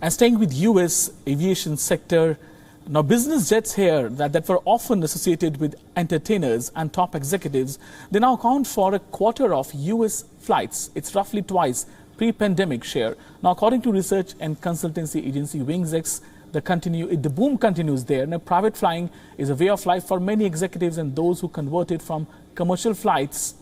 And staying with US aviation sector, now business jets here that were often associated with entertainers and top executives, they now account for a quarter of US flights. It's roughly twice pre-pandemic share. Now, according to research and consultancy agency WINGX, the boom continues there. Now, private flying is a way of life for many executives, and those who converted from commercial flights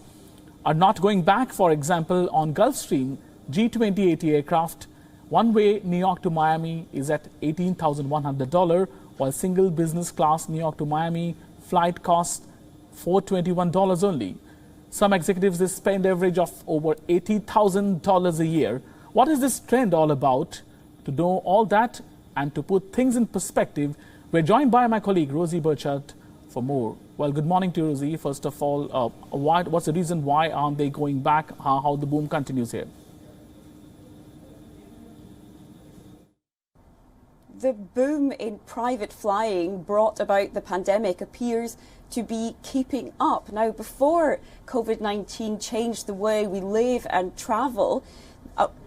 are not going back. For example, on Gulfstream G2080 aircraft, one-way New York to Miami is at $18,100, while single business class New York to Miami flight costs $421 only. Some executives, they spend average of over $80,000 a year. What is this trend all about? To know all that and to put things in perspective, we're joined by my colleague Rosie Burchard for more. Well, good morning to you, Rosie. First of all, what's the reason why aren't they going back? How the boom continues here? The boom in private flying brought about the pandemic appears to be keeping up. Now, before COVID-19 changed the way we live and travel,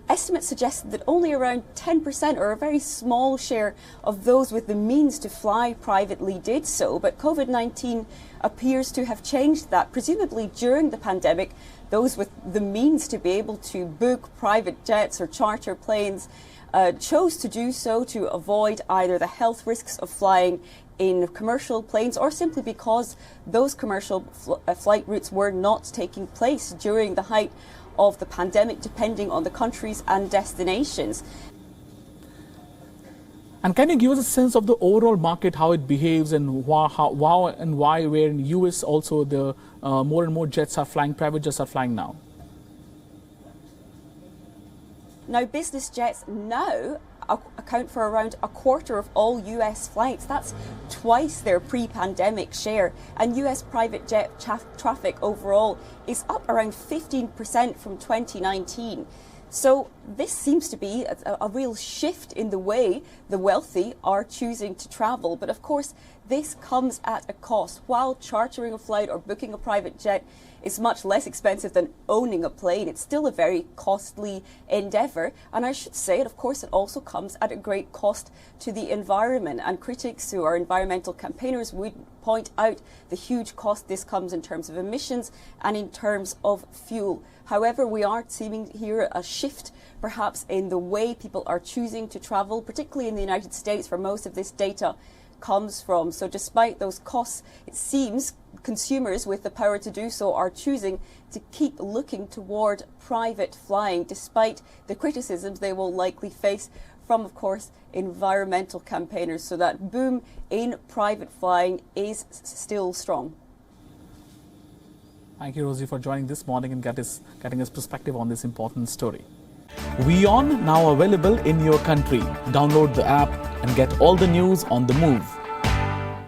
estimates suggested that only around 10% or a very small share of those with the means to fly privately did so. But COVID-19 appears to have changed that. Presumably during the pandemic, those with the means to be able to book private jets or charter planes chose to do so to avoid either the health risks of flying in commercial planes or simply because those commercial flight routes were not taking place during the height of the pandemic, depending on the countries and destinations. And can you give us a sense of the overall market, how it behaves, and why where in US also the more and more jets are flying, private jets are flying now? Now, business jets now account for around a quarter of all US flights. That's twice their pre-pandemic share. And US private jet traffic overall is up around 15% from 2019. So this seems to be a real shift in the way the wealthy are choosing to travel. But of course, this comes at a cost. While chartering a flight or booking a private jet is much less expensive than owning a plane, it's still a very costly endeavour. And I should say, of course, it also comes at a great cost to the environment. And critics who are environmental campaigners would point out the huge cost this comes in terms of emissions and in terms of fuel. However, we are seeing here a shift perhaps in the way people are choosing to travel, particularly in the United States, where most of this data comes from. So despite those costs, it seems consumers with the power to do so are choosing to keep looking toward private flying, despite the criticisms they will likely face from, of course, environmental campaigners. So that boom in private flying is still strong. Thank you, Rosie, for joining this morning and getting us perspective on this important story. WION now available in your country. Download the app and get all the news on the move.